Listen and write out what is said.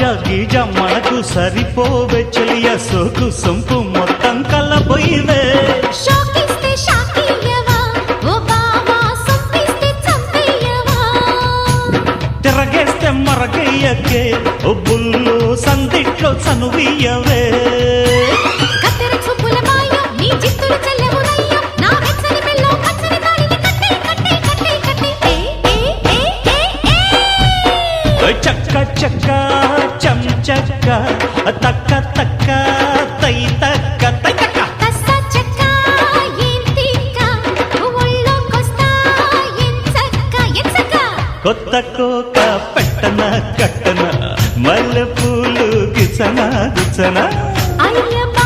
రోజా Giza మనకు సరిపోవే చెలియ సోకు సొంపు మొత్తం కళ్ళబోయివే షాకిస్తే షాకియ్యవా ఓ బావా సొంపిస్తే చంపేయవా తిరగేస్తే మరగయ్యకే ఓ బుల్లు సందిట్లో చనువియవే కత్తెర చూపుల మాయ నీ జిత్తులు చెల్లెమునయ్య నా వెచ్చని మెల్లో పచ్చని తాళిని కట్టే కట్టే కట్టే కట్టే చక్క చక్క చం చక్క తక్క తక్క తై తక్క తై తక్క కస్సా చెక్క ఏం తిక్క ఒళ్ళోకొస్తా ఎంచక్క ఎంచక్క కొత్త కోక పెట్టన కట్టన మల్లె పూలు గిచన గిచన అయ్యప్ప